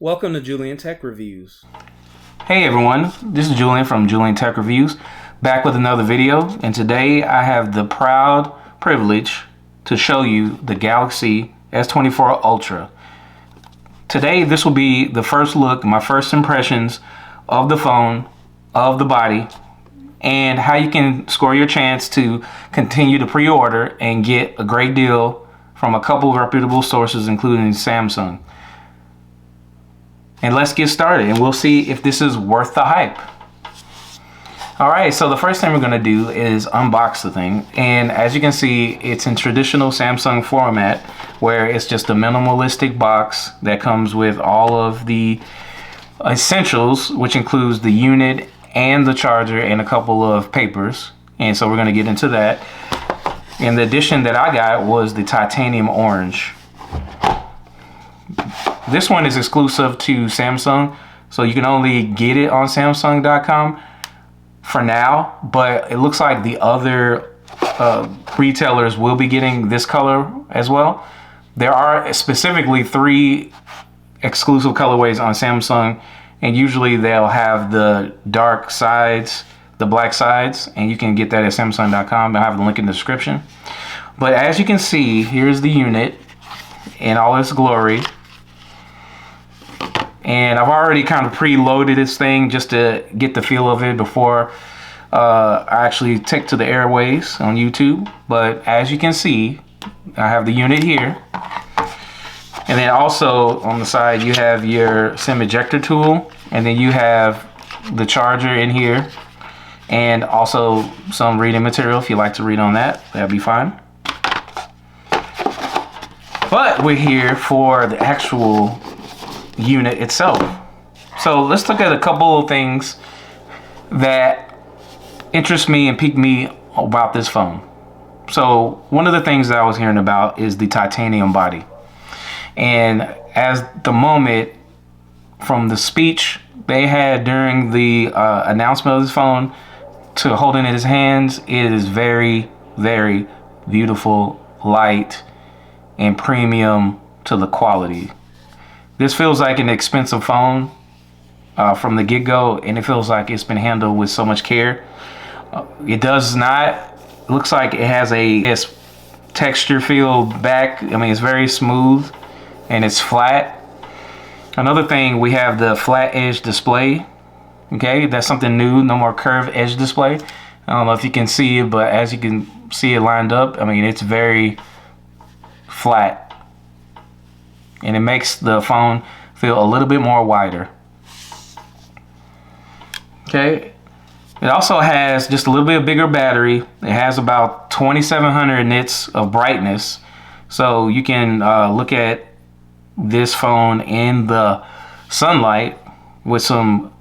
Welcome to Juleon Tech Reviews. Hey everyone, this is Julian from Juleon Tech Reviews, back with another video, and today I have the proud privilege to show you the Galaxy S24 Ultra. Today this will be the first look, my first impressions of the phone, of the body, and how you can score your chance to continue to pre-order and get a great deal from a couple of reputable sources including Samsung. And let's get started and we'll see if this is worth the hype. Alright, so the first thing we're going to do is unbox the thing. And as you can see, it's in traditional Samsung format where it's just a minimalistic box that comes with all of the essentials, which includes the unit and the charger and a couple of papers. And so we're going to get into that. And the edition that I got was the titanium orange. This one is exclusive to Samsung, so you can only get it on Samsung.com for now, but it looks like the other retailers will be getting this color as well. There are specifically 3 exclusive colorways on Samsung, and usually they'll have the dark sides, the black sides, and you can get that at Samsung.com. I'll have the link in the description. But as you can see, here's the unit in all its glory. And I've already kind of preloaded this thing just to get the feel of it before I actually take to the airways on YouTube. But as you can see, I have the unit here. And then also on the side, you have your SIM ejector tool. And then you have the charger in here. And also some reading material if you like to read on that. That'd be fine. But we're here for the actual unit itself. So let's look at a couple of things that interest me and pique me about this phone. So one of the things that I was hearing about is the titanium body. And as the moment from the speech they had during the announcement of this phone to holding it in his hands, it is very, very beautiful, light, and premium to the quality. This feels like an expensive phone from the get-go, and it feels like it's been handled with so much care. It does not, it looks like it has a texture feel back. I mean, it's very smooth and it's flat. Another thing, we have the flat edge display. Okay, that's something new, no more curved edge display. I don't know if you can see it, but as you can see it lined up, I mean, it's very flat. And it makes the phone feel a little bit more wider. Okay, it also has just a little bit bigger battery. It has about 2700 nits of brightness, so you can look at this phone in the sunlight with some.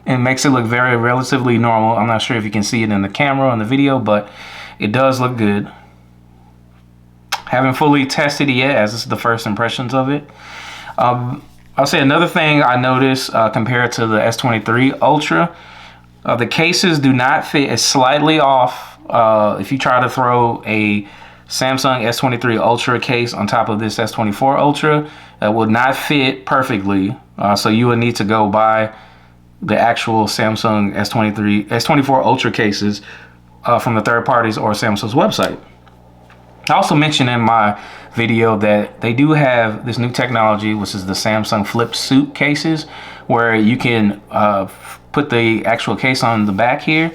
It makes it look very relatively normal. I'm not sure if you can see it in the camera on the video, but it does look good. Haven't fully tested it yet, as this is the first impressions of it. I'll say another thing I noticed compared to the S23 Ultra, the cases do not fit. It's slightly off. If you try to throw a Samsung S23 Ultra case on top of this S24 Ultra, it will not fit perfectly. So you would need to go buy the actual Samsung S24 Ultra cases from the third parties or Samsung's website. I also mentioned in my video that they do have this new technology, which is the Samsung Flip Suit cases, where you can put the actual case on the back here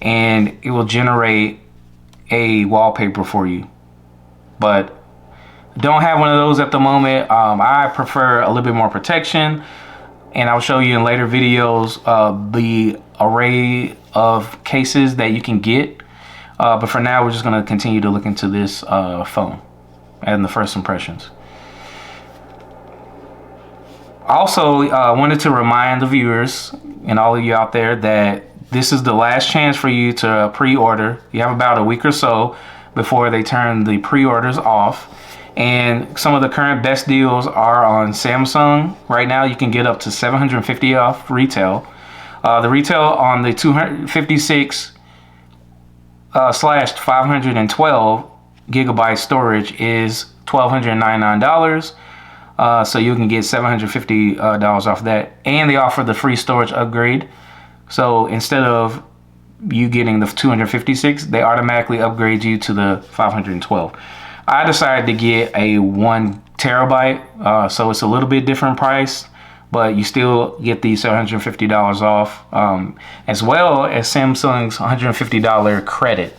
and it will generate a wallpaper for you. But don't have one of those at the moment. I prefer a little bit more protection, and I'll show you in later videos the array of cases that you can get. But for now, we're just going to continue to look into this phone and the first impressions. Also, wanted to remind the viewers and all of you out there that this is the last chance for you to pre-order. You have about a week or so before they turn the pre-orders off. And some of the current best deals are on Samsung. Right now, you can get up to $750 off retail. The retail on the 256 slash 512 gigabyte storage is $1,299. So you can get $750 off that. And they offer the free storage upgrade. So instead of you getting the 256, they automatically upgrade you to the 512. I decided to get a 1 terabyte, so it's a little bit different price, but you still get the $750 off, as well as Samsung's $150 credit,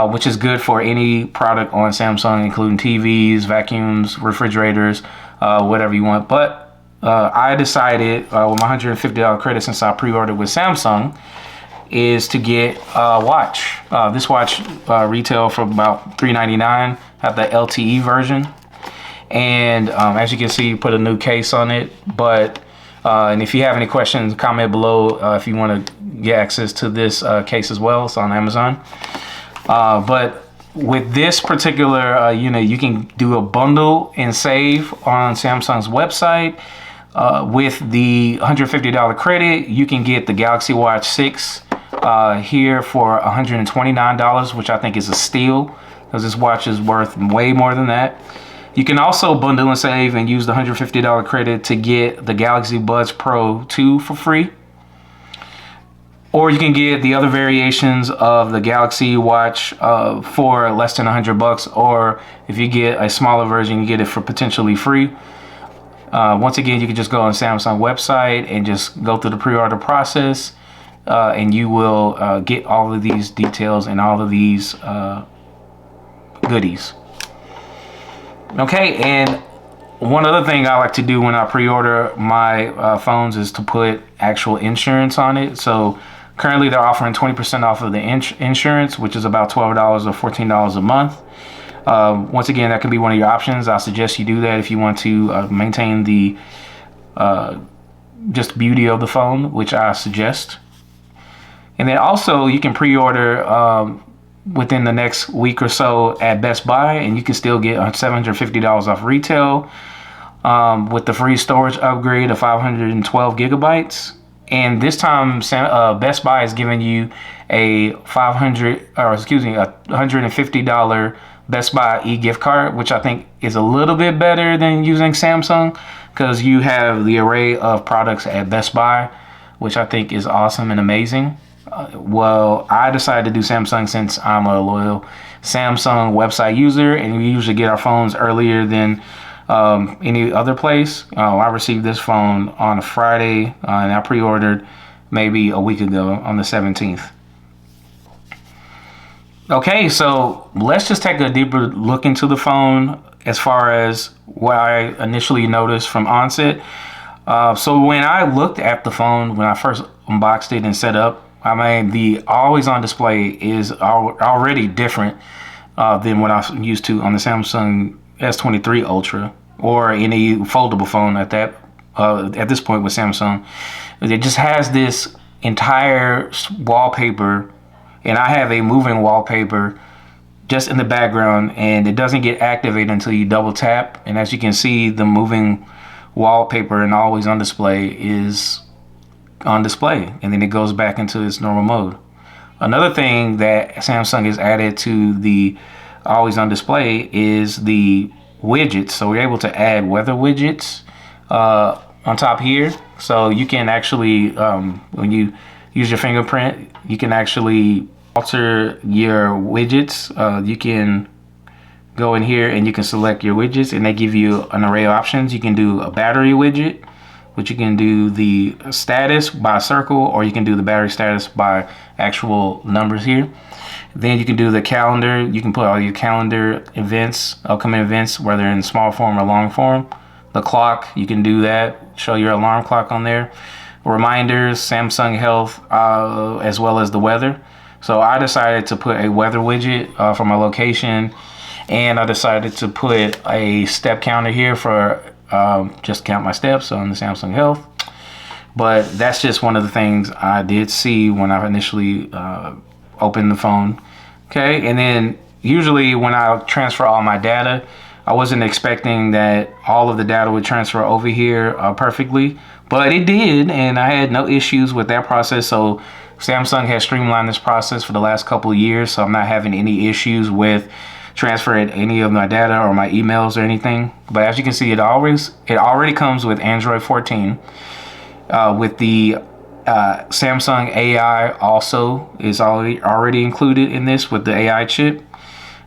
which is good for any product on Samsung, including TVs, vacuums, refrigerators, whatever you want. But I decided with my $150 credit, since I pre-ordered with Samsung, is to get a watch. This watch retail for about $399. Have the LTE version, and as you can see, you put a new case on it. But and if you have any questions, comment below if you want to get access to this case as well. It's on Amazon. But with this particular unit, you can do a bundle and save on Samsung's website. With the $150 credit, you can get the Galaxy Watch 6 here for $129, which I think is a steal, because this watch is worth way more than that. You can also bundle and save and use the $150 credit to get the Galaxy Buds Pro 2 for free. Or you can get the other variations of the Galaxy Watch for less than $100, or if you get a smaller version, you get it for potentially free. Once again, you can just go on the Samsung website and just go through the pre-order process, and you will get all of these details and all of these goodies. Okay, and one other thing I like to do when I pre-order my phones is to put actual insurance on it. So currently they're offering 20% off of the insurance, which is about $12 or $14 a month. Once again, that can be one of your options. I suggest you do that if you want to maintain the just beauty of the phone, which I suggest. And then also you can pre-order within the next week or so at Best Buy, and you can still get $750 off retail with the free storage upgrade of 512 gigabytes. And this time, Best Buy is giving you a $150 Best Buy e-gift card, which I think is a little bit better than using Samsung, because you have the array of products at Best Buy, which I think is awesome and amazing. Well, I decided to do Samsung since I'm a loyal Samsung website user, and we usually get our phones earlier than any other place. I received this phone on a Friday, and I pre-ordered maybe a week ago on the 17th. Okay, so let's just take a deeper look into the phone as far as what I initially noticed from onset. So when I looked at the phone, when I first unboxed it and set up, I mean, the always on display is already different than what I'm used to on the Samsung S23 Ultra or any foldable phone at this point with Samsung. It just has this entire wallpaper, and I have a moving wallpaper just in the background, and it doesn't get activated until you double tap. And as you can see, the moving wallpaper and always on display is on display, and then it goes back into its normal mode. Another thing that Samsung has added to the always on display is the widgets. So we're able to add weather widgets on top here, so you can actually when you use your fingerprint, you can actually alter your widgets. You can go in here and you can select your widgets, and they give you an array of options. You can do a battery widget, which you can do the status by circle, or you can do the battery status by actual numbers here. Then you can do the calendar. You can put all your calendar events, upcoming events, whether in small form or long form. The clock, you can do that, show your alarm clock on there. Reminders, Samsung Health, as well as the weather. So I decided to put a weather widget for my location, and I decided to put a step counter here for just count my steps on the Samsung Health. But that's just one of the things I did see when I initially opened the phone. Okay, and then usually when I transfer all my data, I wasn't expecting that all of the data would transfer over here perfectly, but it did, and I had no issues with that process. So Samsung has streamlined this process for the last couple of years, so I'm not having any issues with transfer any of my data or my emails or anything. But as you can see, it already comes with Android 14. With the Samsung AI also is already included in this with the AI chip.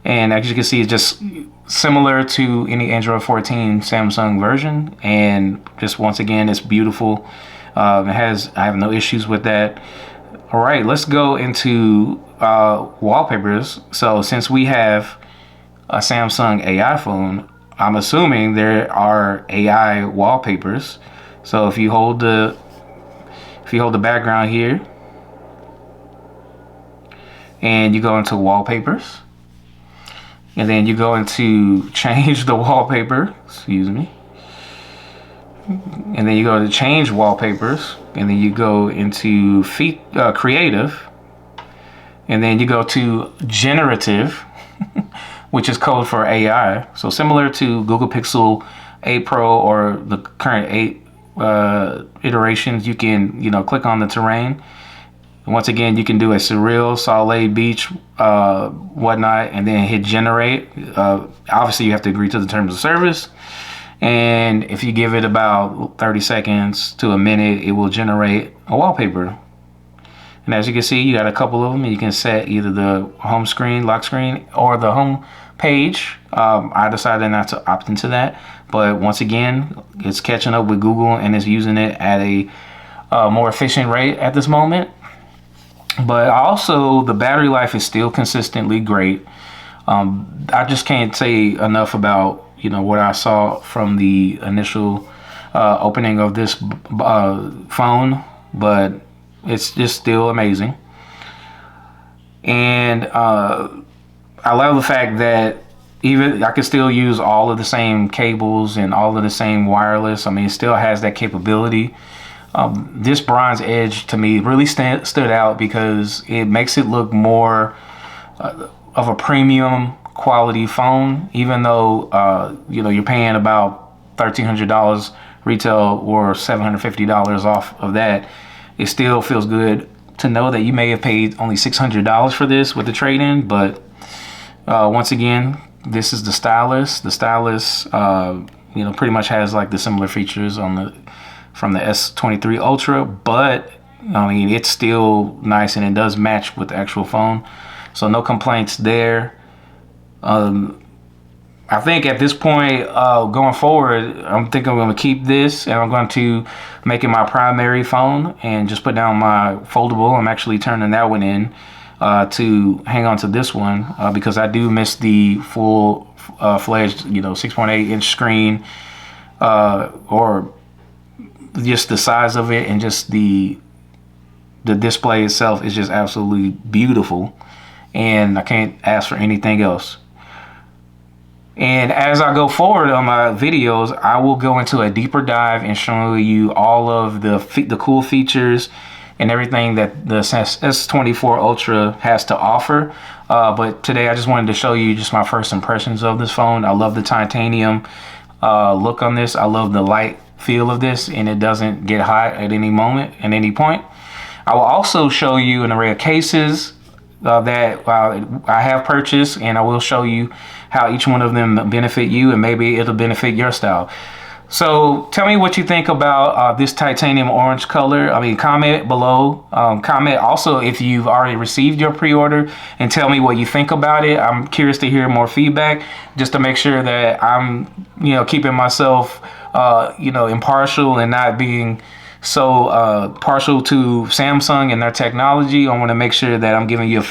And as you can see, it's just similar to any Android 14 Samsung version. And just once again, it's beautiful. I have no issues with that. All right, let's go into wallpapers. So since we have a Samsung AI phone, I'm assuming there are AI wallpapers. So if you hold the background here and you go into wallpapers, and then you go into change the wallpaper, excuse me, and then you go to change wallpapers, and then you go into creative, and then you go to generative, which is code for AI. So similar to Google Pixel 8 Pro or the current 8 iterations, you can click on the terrain. Once again, you can do a surreal, Soleil Beach, whatnot, and then hit generate. Obviously, you have to agree to the terms of service. And if you give it about 30 seconds to a minute, it will generate a wallpaper. And as you can see, you got a couple of them. You can set either the home screen, lock screen, or the home page. I decided not to opt into that. But once again, it's catching up with Google and it's using it at a more efficient rate at this moment. But also, the battery life is still consistently great. I just can't say enough about what I saw from the initial opening of this phone, but it's just still amazing. And I love the fact that even I can still use all of the same cables and all of the same wireless. I mean, it still has that capability. This bronze edge to me really stood out because it makes it look more of a premium quality phone, even though you're paying about $1,300 retail or $750 off of that. It still feels good to know that you may have paid only $600 for this with the trade-in. But once again, this is the stylus. The stylus pretty much has like the similar features from the S23 Ultra, but I mean, it's still nice and it does match with the actual phone. So no complaints there. I think at this point, going forward, I'm thinking I'm going to keep this and I'm going to make it my primary phone and just put down my foldable. I'm actually turning that one in to hang on to this one because I do miss the full-fledged, 6.8-inch screen or just the size of it, and just the display itself is just absolutely beautiful, and I can't ask for anything else. And as I go forward on my videos, I will go into a deeper dive and show you all of the cool features and everything that the S24 Ultra has to offer. But today I just wanted to show you just my first impressions of this phone. I love the titanium look on this. I love the light feel of this, and it doesn't get hot at any moment, at any point. I will also show you an array of cases that I have purchased, and I will show you how each one of them benefit you, and maybe it'll benefit your style. So tell me what you think about this titanium orange color. I mean, comment below. Comment also if you've already received your pre-order and tell me what you think about it. I'm curious to hear more feedback just to make sure that I'm, keeping myself, impartial and not being so partial to Samsung and their technology. I want to make sure that I'm giving you a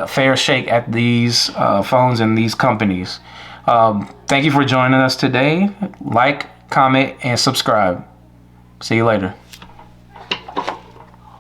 fair shake at these phones and these companies. Thank you for joining us today. Like, comment, and subscribe. See you later.